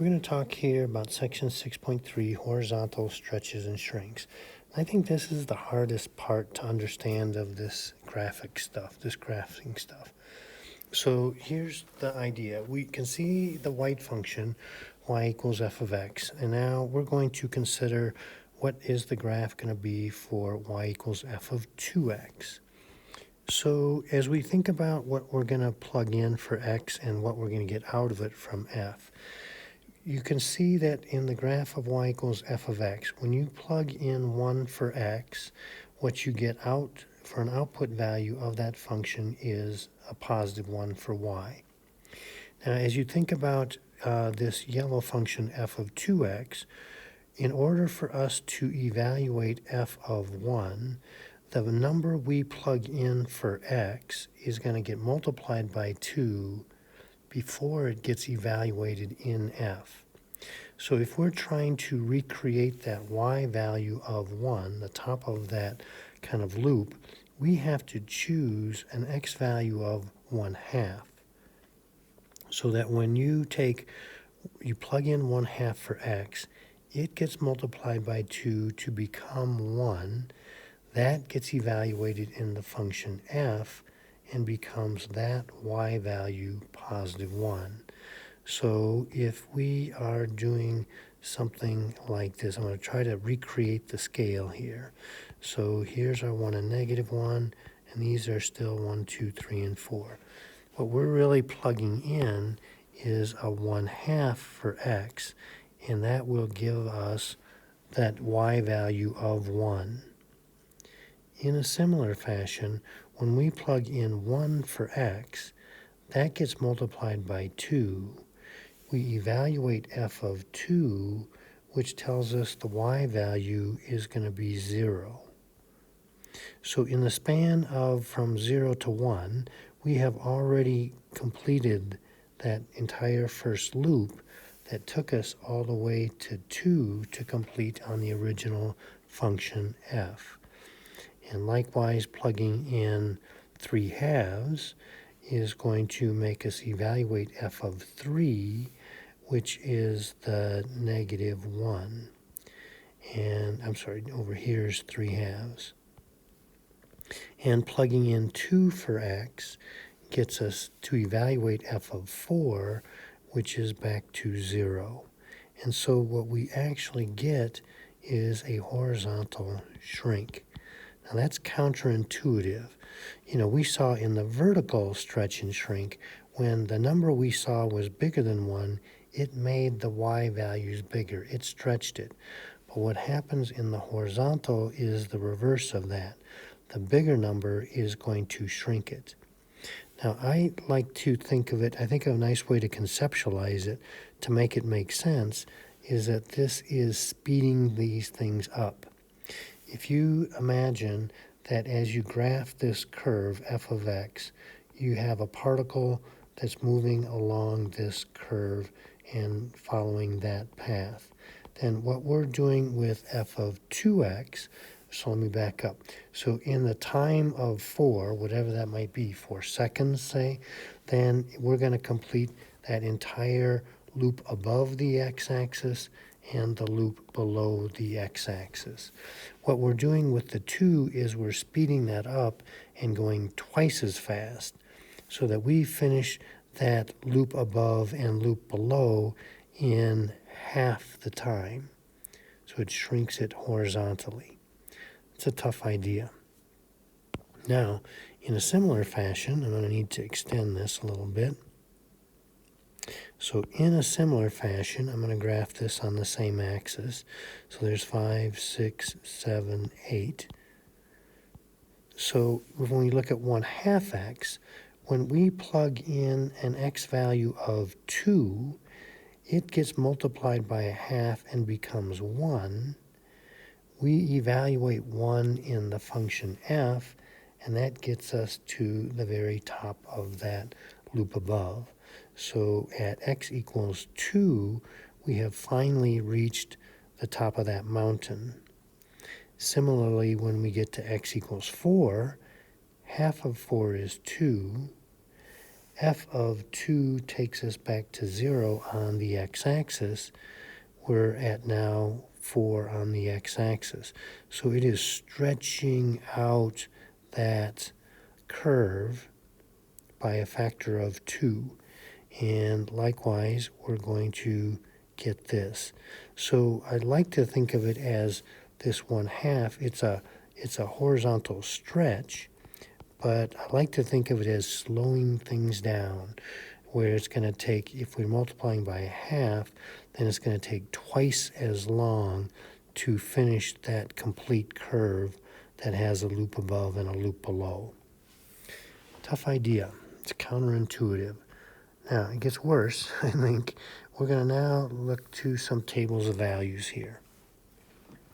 We're going to talk here about section 6.3, horizontal stretches and shrinks. I think this is the hardest part to understand of this graphic stuff, this graphing stuff. So here's the idea. We can see the white function, y equals f of x, and now we're going to consider what is the graph going to be for y equals f of 2x. So as we think about what we're going to plug in for x and what we're going to get out of it from f, you can see that in the graph of y equals f of x, when you plug in 1 for x, what you get out for an output value of that function is a positive 1 for y. Now, as you think about this yellow function f of 2x, in order for us to evaluate f of 1, the number we plug in for x is going to get multiplied by 2 before it gets evaluated in f. So if we're trying to recreate that y value of 1, the top of that kind of loop, we have to choose an x value of 1/2. So that when you plug in 1/2 for x, it gets multiplied by 2 to become 1. That gets evaluated in the function f and becomes that y value positive 1. So if we are doing something like this, I'm going to try to recreate the scale here. So here's our 1 and negative 1, and these are still 1, 2, 3, and 4. What we're really plugging in is a 1/2 for x, and that will give us that y value of 1. In a similar fashion, when we plug in 1 for x, that gets multiplied by 2. We evaluate f of 2, which tells us the y value is going to be 0. So in the span of from 0 to 1, we have already completed that entire first loop that took us all the way to 2 to complete on the original function f. And likewise, plugging in 3/2 is going to make us evaluate f of 3, which is the negative 1. And I'm sorry, over here is 3/2. And plugging in 2 for x gets us to evaluate f of 4, which is back to 0. And so what we actually get is a horizontal shrink. Now that's counterintuitive. You know, we saw in the vertical stretch and shrink, when the number we saw was bigger than 1, it made the y values bigger. It stretched it. But what happens in the horizontal is the reverse of that. The bigger number is going to shrink it. Now, I like to think of it, I think a nice way to conceptualize it, to make it make sense, is that this is speeding these things up. If you imagine that as you graph this curve, f of x, you have a particle that's moving along this curve and following that path, then what we're doing with f of 2x, so let me back up. So in the time of 4, whatever that might be, 4 seconds, say, then we're going to complete that entire loop above the x-axis and the loop below the x-axis. What we're doing with the 2 is we're speeding that up and going twice as fast so that we finish that loop above and loop below in half the time. So it shrinks it horizontally. It's a tough idea. Now, in a similar fashion, I'm going to need to extend this a little bit. So in a similar fashion, I'm going to graph this on the same axis. So there's 5, 6, 7, 8. So when we look at 1/2 x, when we plug in an x value of 2, it gets multiplied by 1/2 and becomes 1. We evaluate 1 in the function f, and that gets us to the very top of that loop above. So at x equals 2, we have finally reached the top of that mountain. Similarly, when we get to x equals 4, half of 4 is 2. f of 2 takes us back to 0 on the x-axis. We're at now 4 on the x-axis. So it is stretching out that curve by a factor of 2. And likewise, we're going to get this. So I'd like to think of it as this 1/2. It's a horizontal stretch, but I like to think of it as slowing things down, where it's going to take, if we're multiplying by 1/2, then it's going to take twice as long to finish that complete curve that has a loop above and a loop below. Tough idea. It's counterintuitive. Now, it gets worse, I think. We're going to now look to some tables of values here.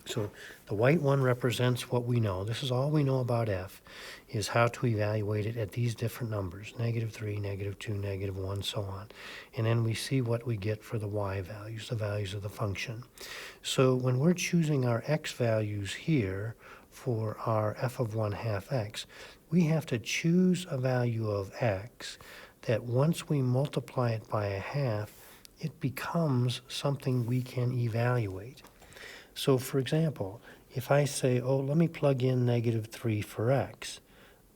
So the white one represents what we know. This is all we know about f, is how to evaluate it at these different numbers, -3, -2, -1, so on. And then we see what we get for the y values, the values of the function. So when we're choosing our x values here for our f of 1/2 x, we have to choose a value of x that once we multiply it by 1/2, it becomes something we can evaluate. So for example, if I say, oh, let me plug in -3 for x,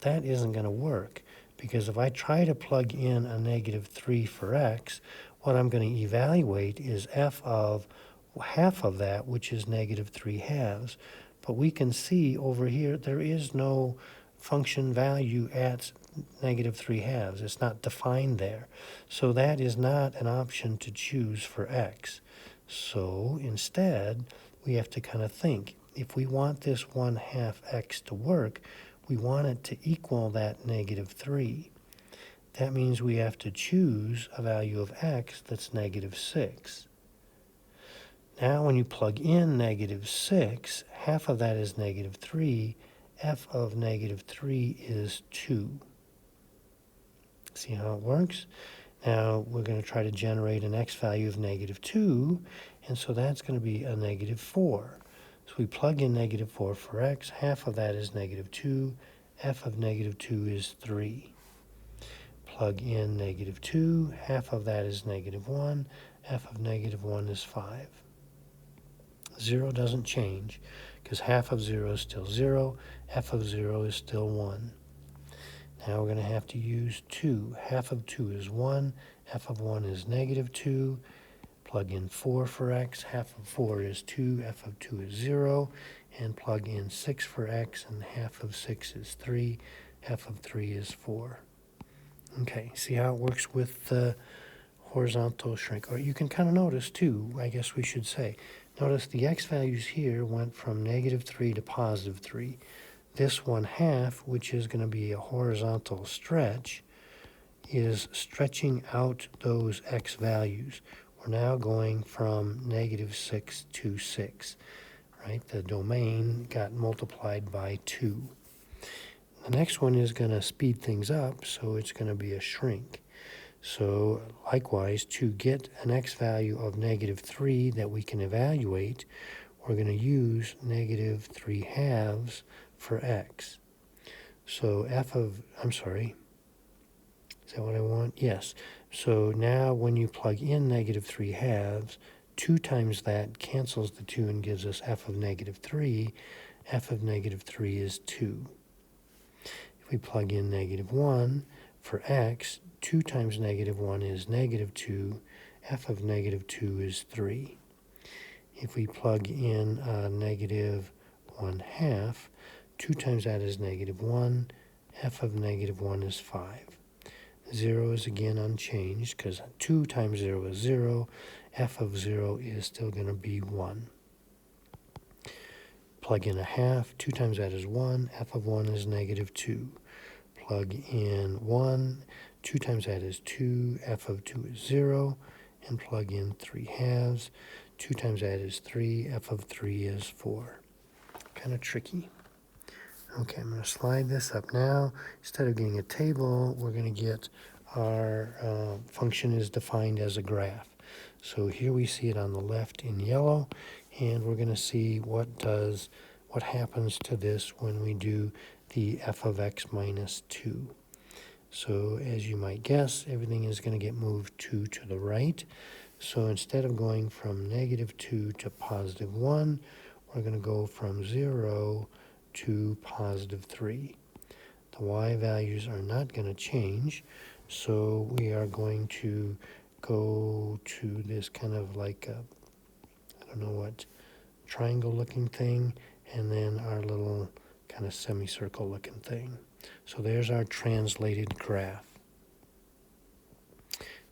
that isn't going to work, because if I try to plug in a -3 for x, what I'm going to evaluate is f of 1/2 of that, which is -3/2. But we can see over here there is no function value at -3/2. It's not defined there. So that is not an option to choose for x. So instead, we have to kind of think, if we want this 1/2 x to work, we want it to equal that -3. That means we have to choose a value of x that's -6. Now when you plug in -6, 1/2 of that is -3. F of -3 is 2. See how it works? Now we're going to try to generate an x value of -2, and so that's going to be a -4. So we plug in -4 for x, 1/2 of that is -2, f of -2 is 3. Plug in -2, 1/2 of that is -1, f of -1 is 5. 0 doesn't change, because 1/2 of 0 is still 0, f of 0 is still 1. Now we're going to have to use 2. 1/2 of 2 is 1, f of 1 is -2. Plug in 4 for x, 1/2 of 4 is 2, f of 2 is 0. And plug in 6 for x, and 1/2 of 6 is 3, f of 3 is 4. Okay, see how it works with the horizontal shrink? Or you can kind of notice too, I guess we should say, notice the x values here went from -3 to +3. This 1/2, which is going to be a horizontal stretch, is stretching out those x values. We're now going from -6 to 6, right? The domain got multiplied by 2. The next one is going to speed things up, so it's going to be a shrink. So likewise, to get an x value of -3 that we can evaluate, we're going to use -3/2 for x. So is that what I want? Yes. So now when you plug in -3/2, 2 times that cancels the 2 and gives us f of -3. F of -3 is 2. If we plug in -1 for x, 2 times -1 is -2. F of -2 is 3. If we plug in -1/2, 2 times that is -1. F of -1 is 5. 0 is again unchanged, because 2 times 0 is 0. F of 0 is still going to be 1. Plug in 1/2. 2 times that is 1. F of 1 is -2. Plug in 1. 2 times that is 2. F of 2 is 0. And plug in 3/2. 2 times that is 3. F of 3 is 4. Kind of tricky. Okay, I'm going to slide this up now. Instead of getting a table, we're going to get our function is defined as a graph. So here we see it on the left in yellow, and we're going to see what happens to this when we do the f of x minus 2. So as you might guess, everything is going to get moved 2 to the right. So instead of going from -2 to +1, we're going to go from 0 to +3. The y values are not going to change, so we are going to go to this kind of like a, I don't know what, triangle looking thing, and then our little kind of semicircle looking thing. So there's our translated graph.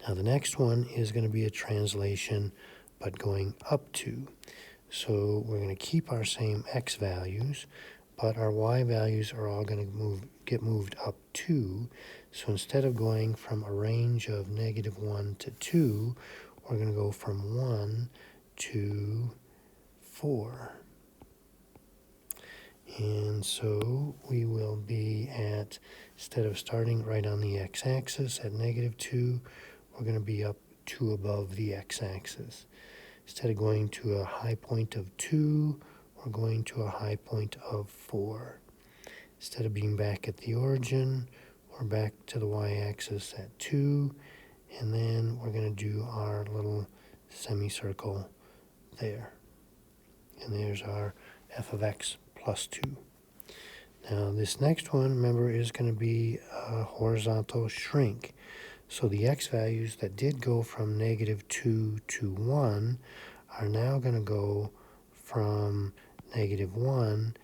Now the next one is going to be a translation, but going up to. So we're going to keep our same x values, but our y values are all going to get moved up 2. So instead of going from a range of -1 to 2, we're going to go from 1 to 4. And so we will be at, instead of starting right on the x-axis at -2, we're going to be up 2 above the x-axis. Instead of going to a high point of 2, we're going to a high point of 4. Instead of being back at the origin, we're back to the y-axis at 2, and then we're going to do our little semicircle there. And there's our f of x plus 2. Now this next one, remember, is going to be a horizontal shrink. So the x values that did go from -2 to 1 are now going to go from -1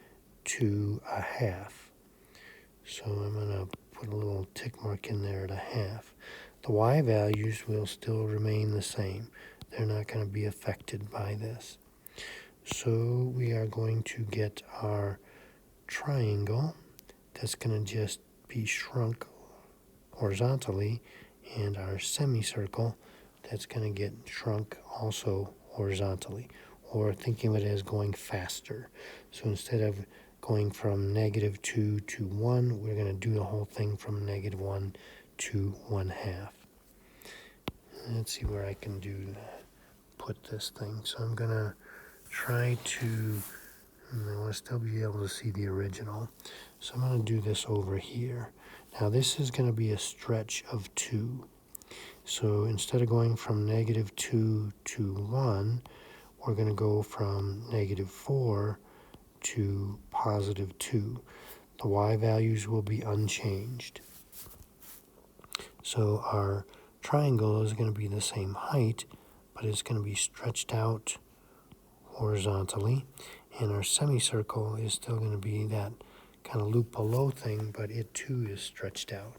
to a half. So I'm going to put a little tick mark in there at a half. The y values will still remain the same. They're not going to be affected by this. So we are going to get our triangle that's going to just be shrunk horizontally, and our semicircle that's going to get shrunk also horizontally, or thinking of it as going faster. So instead of going from -2 to 1, we're going to do the whole thing from -1 to 1/2. Let's see where I can put this thing. So I'm going to try to, I want to still be able to see the original. So I'm going to do this over here. Now this is going to be a stretch of 2. So instead of going from -2 to 1, we're going to go from -4 to +2. The y values will be unchanged. So our triangle is going to be the same height, but it's going to be stretched out horizontally, and our semicircle is still going to be that kind of loop below thing, but it too is stretched out.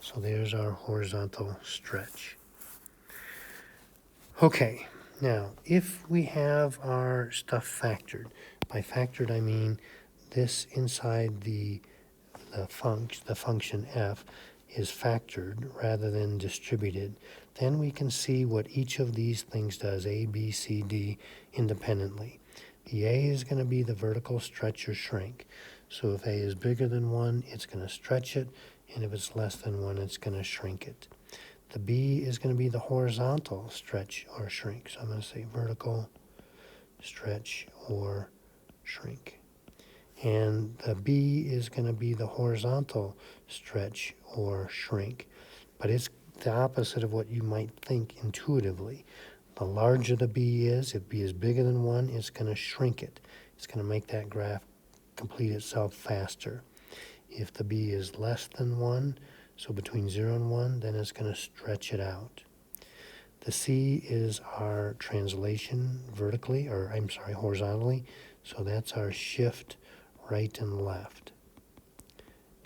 So there's our horizontal stretch. Okay, now if we have our stuff factored, by factored I mean this inside the function f is factored rather than distributed, then we can see what each of these things does, A, B, C, D, independently. The A is going to be the vertical stretch or shrink. So if A is bigger than 1, it's going to stretch it, and if it's less than 1, it's going to shrink it. The B is going to be the horizontal stretch or shrink. So I'm going to say vertical stretch or shrink. And the B is going to be the horizontal stretch or shrink. But it's the opposite of what you might think intuitively. The larger the B is, if B is bigger than 1, it's going to shrink it. It's going to make that graph complete itself faster. If the B is less than 1, so between 0 and 1, then it's going to stretch it out. The C is our translation vertically, or I'm sorry, horizontally. So that's our shift right and left.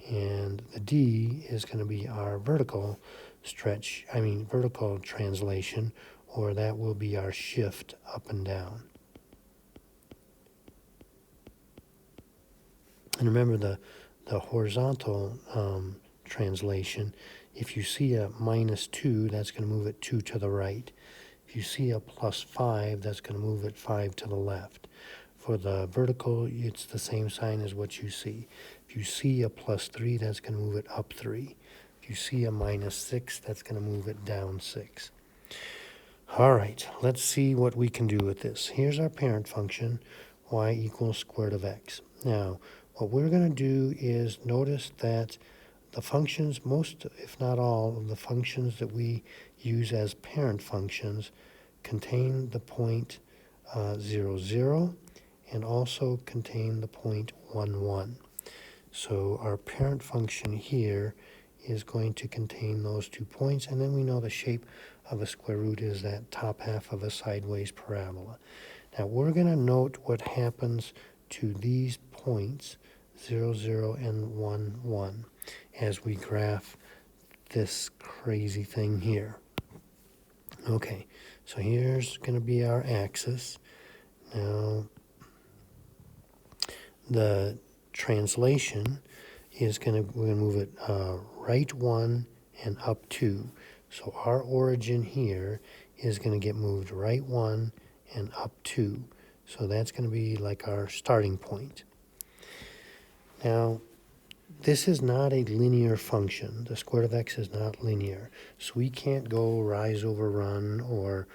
And the D is going to be our vertical vertical translation, or that will be our shift up and down. And remember the horizontal translation, if you see a -2, that's going to move it 2 to the right. If you see a +5, that's going to move it 5 to the left. For the vertical, it's the same sign as what you see. If you see a +3, that's going to move it up 3. If you see a -6, that's going to move it down 6. All right, let's see what we can do with this. Here's our parent function, y equals square root of x. Now, what we're going to do is notice that the functions, most if not all of the functions that we use as parent functions contain the point 0, 0 and also contain the point 1, 1. So our parent function here is going to contain those 2 points, and then we know the shape of a square root is that top half of a sideways parabola. Now we're going to note what happens to these points 0, 0 and 1, 1 as we graph this crazy thing here. Okay, so here's going to be our axis. Now the translation is we're going to move it right 1 and up 2. So our origin here is going to get moved right 1 and up 2. So that's going to be like our starting point. Now, this is not a linear function. The square root of x is not linear. So we can't go rise over run or,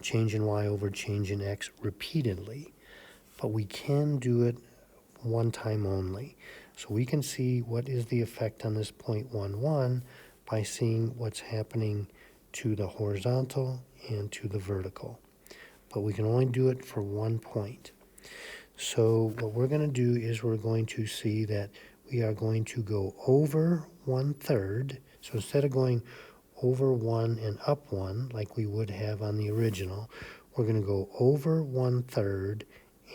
change in y over change in x repeatedly. But we can do it one time only. So we can see what is the effect on this point 1, 1 by seeing what's happening to the horizontal and to the vertical. But we can only do it for one point. So what we're going to do is we're going to see that we are going to go over 1/3. So instead of going over 1 and up 1 like we would have on the original, we're going to go over 1/3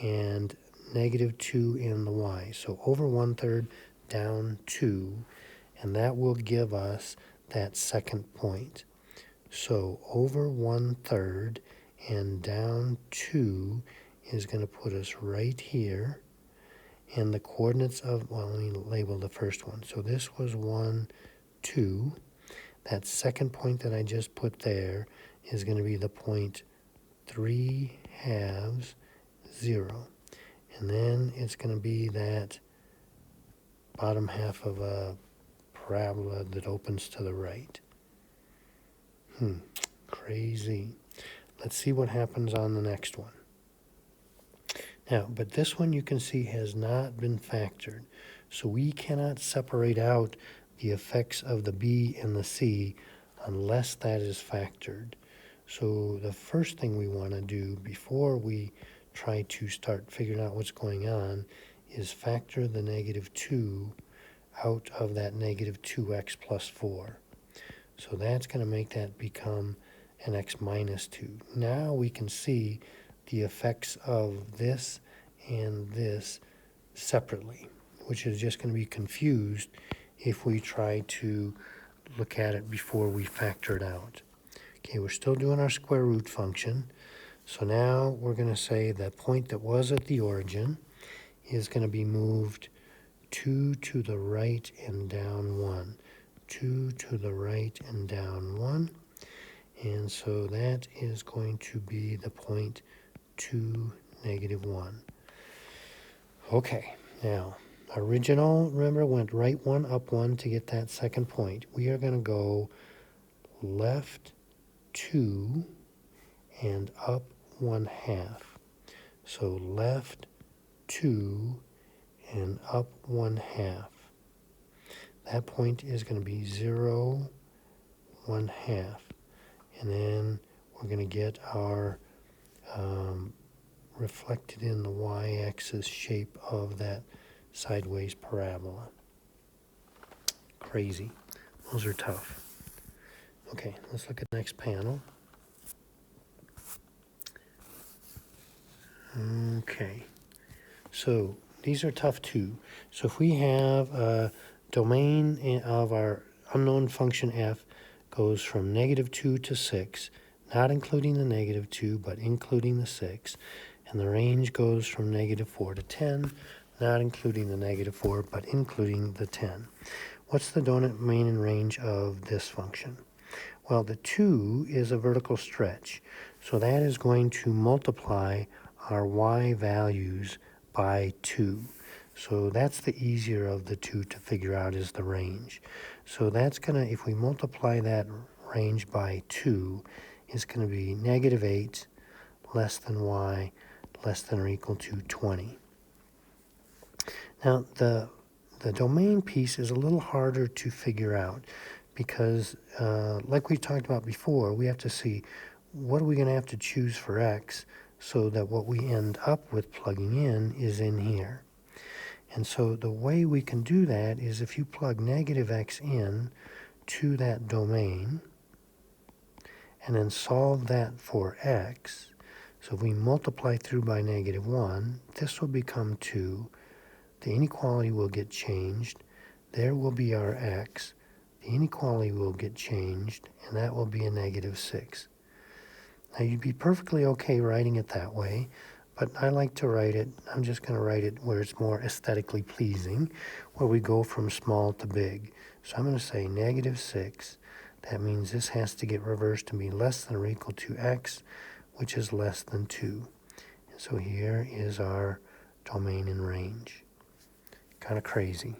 and -2 in the y. So over 1/3 down 2, and that will give us that second point. So over 1/3 and down 2 is going to put us right here. And the coordinates of, let me label the first one. So this was 1, 2. That second point that I just put there is going to be the point 3/2, 0. And then it's going to be that bottom half of a parabola that opens to the right. Crazy. Let's see what happens on the next one. Now, but this one you can see has not been factored. So we cannot separate out the effects of the B and the C unless that is factored. So the first thing we want to do before we try to start figuring out what's going on is factor the -2 out of that -2x plus 4. So that's going to make that become an x minus 2. Now we can see the effects of this and this separately, which is just going to be confused if we try to look at it before we factor it out. Okay, we're still doing our square root function. So now we're going to say the point that was at the origin is going to be moved 2 to the right and down 1. 2 to the right and down 1. And so that is going to be the point 2, -1. Okay, now original, remember, went right 1, up 1 to get that second point. We are going to go left 2 and up 1/2. So left 2 and up 1/2. That point is going to be 0, 1/2. And then we're going to get our reflected in the y-axis shape of that sideways parabola. Crazy. Those are tough. Okay, let's look at the next panel. Okay, so these are tough too. So if we have a domain of our unknown function f goes from -2 to 6, not including the -2, but including the 6, and the range goes from -4 to 10, not including the -4, but including the 10. What's the domain and range of this function? Well, the 2 is a vertical stretch, so that is going to multiply our y values by 2. So that's the easier of the two to figure out is the range. So that's going to, if we multiply that range by 2, it's going to be -8 less than y less than or equal to 20. Now, The domain piece is a little harder to figure out because, like we talked about before, we have to see what are we going to have to choose for x so that what we end up with plugging in is in here. And so the way we can do that is if you plug negative x in to that domain and then solve that for x. So if we multiply through by -1, this will become 2. The inequality will get changed. There will be our x. The inequality will get changed, and that will be a -6. Now you'd be perfectly okay writing it that way, but I like to write it, I'm just going to write it where it's more aesthetically pleasing, where we go from small to big. So I'm going to say -6. That means this has to get reversed to be less than or equal to x, which is less than 2. And so here is our domain and range. Kind of crazy.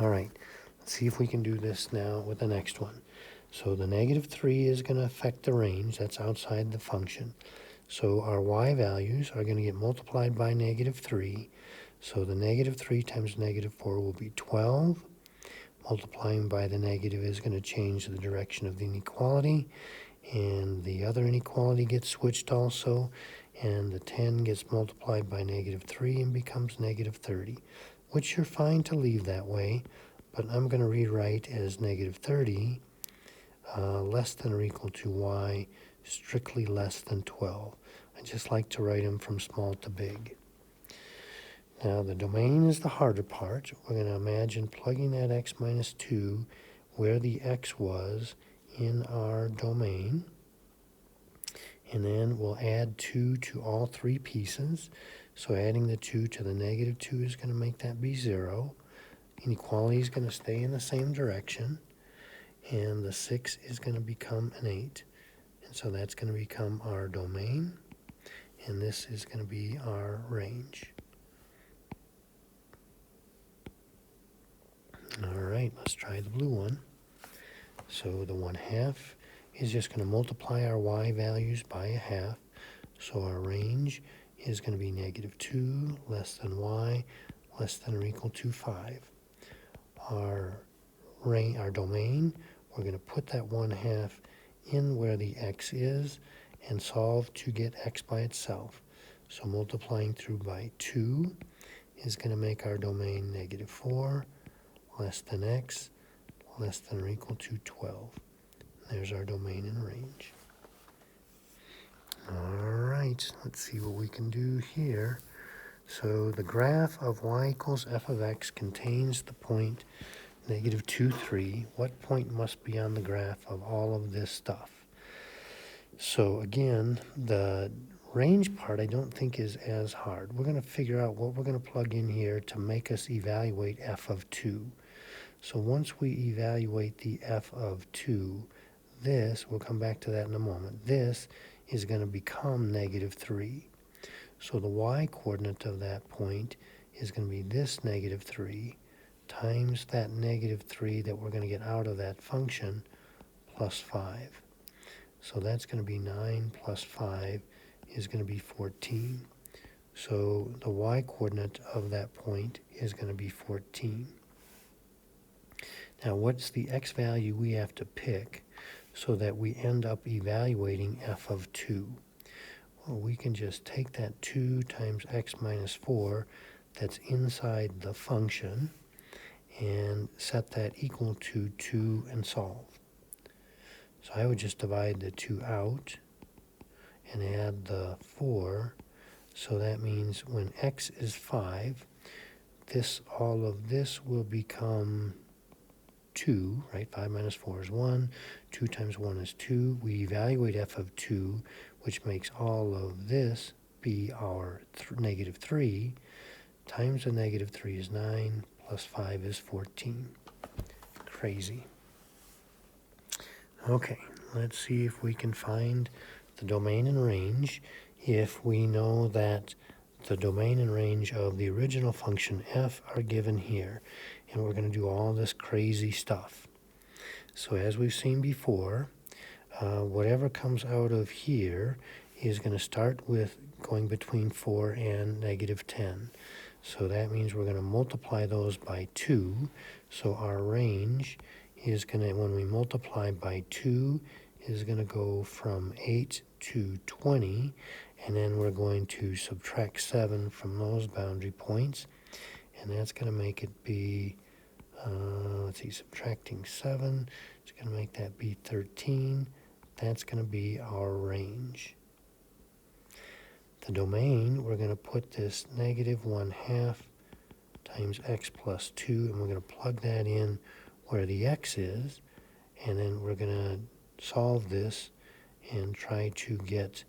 All right, let's see if we can do this now with the next one. So the -3 is going to affect the range. That's outside the function. So our y values are going to get multiplied by -3. So the -3 times -4 will be 12. Multiplying by the negative is going to change the direction of the inequality. And the other inequality gets switched also. And the 10 gets multiplied by -3 and becomes -30, which you're fine to leave that way. But I'm going to rewrite as -30 less than or equal to y strictly less than 12. I just like to write them from small to big. Now the domain is the harder part. We're going to imagine plugging that x minus 2 where the x was in our domain. And then we'll add 2 to all three pieces. So adding the 2 to the -2 is going to make that be 0. Inequality is going to stay in the same direction. And the 6 is going to become an 8. And so that's going to become our domain. And this is going to be our range. All right, let's try the blue one. So the 1/2 is just going to multiply our y values by 1/2. So our range is going to be -2 less than y less than or equal to 5. Our domain, we're going to put that 1/2 in where the x is and solve to get x by itself. So multiplying through by 2 is going to make our domain -4 less than x less than or equal to 12. There's our domain and range. All right, let's see what we can do here. So the graph of y equals f of x contains the point -2, 3. What point must be on the graph of all of this stuff? So again, the range part I don't think is as hard. We're going to figure out what we're going to plug in here to make us evaluate f of 2. So once we evaluate the f of 2, this, we'll come back to that in a moment, this is going to become -3. So the y-coordinate of that point is going to be this -3 times that -3 that we're going to get out of that function plus 5. So that's going to be 9 plus 5 is going to be 14. So the y-coordinate of that point is going to be 14. Now what's the x value we have to pick so that we end up evaluating f of 2? Well, we can just take that 2 times x minus 4 that's inside the function and set that equal to 2 and solve. So I would just divide the 2 out and add the 4. So that means when x is 5, all of this will become 2, right? 5 minus 4 is 1. 2 times 1 is 2. We evaluate f of 2, which makes all of this be our -3. Times the -3 is 9, plus 5 is 14. Crazy. Okay, let's see if we can find the domain and range if we know that the domain and range of the original function f are given here. And we're going to do all this crazy stuff. So as we've seen before, whatever comes out of here is going to start with going between 4 and -10. So that means we're going to multiply those by 2. So our range is going to, when we multiply by 2, is going to go from 8 to 20. And then we're going to subtract 7 from those boundary points. And that's going to make it be, let's see, subtracting 7. It's going to make that be 13. That's going to be our range. The domain, we're going to put this negative 1/2 times x plus 2, and we're going to plug that in where the x is, and then we're going to solve this and try to get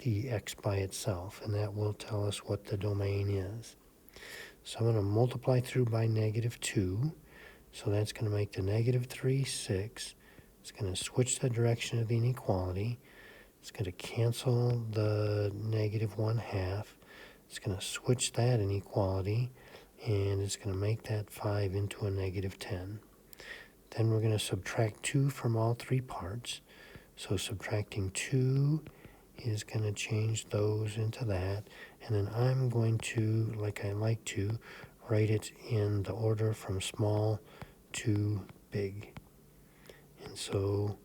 the x by itself, and that will tell us what the domain is. So I'm going to multiply through by negative 2, so that's going to make the negative 3, 6. It's going to switch the direction of the inequality. It's going to cancel the negative 1/2. It's going to switch that inequality, and it's going to make that 5 into a negative 10. Then we're going to subtract 2 from all three parts. So subtracting 2 is going to change those into that. And then I'm going to, like I like to, write it in the order from small to big. And so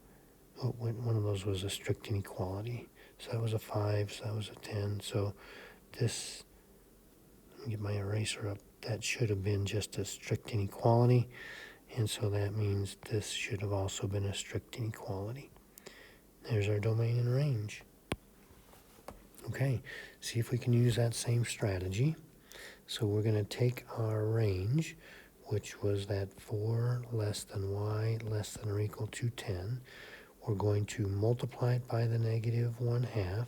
one of those was a strict inequality. So that was a 5, so that was a 10. So this, let me get my eraser up, that should have been just a strict inequality. And so that means this should have also been a strict inequality. There's our domain and range. Okay, see if we can use that same strategy. So we're going to take our range, which was that 4 less than y less than or equal to 10. We're going to multiply it by the negative 1/2.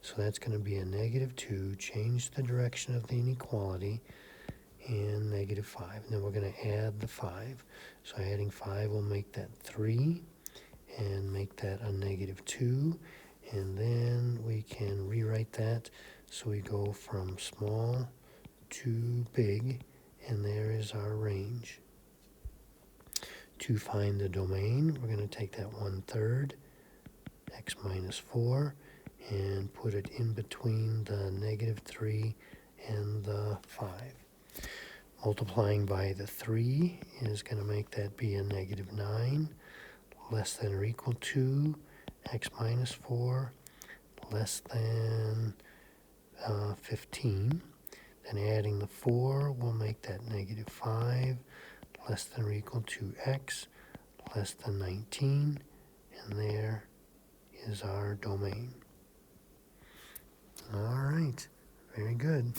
So that's going to be a negative 2, change the direction of the inequality, and negative 5. And then we're going to add the 5. So adding 5 will make that 3 and make that a negative 2. And then we can rewrite that. So we go from small to big, and there is our range. To find the domain, we're going to take that 1/3, x minus 4, and put it in between the negative 3 and the 5. Multiplying by the 3 is going to make that be a negative 9, less than or equal to x minus 4, less than 15. Then adding the 4 will make that negative 5, less than or equal to x, less than 19, and there is our domain. All right, very good.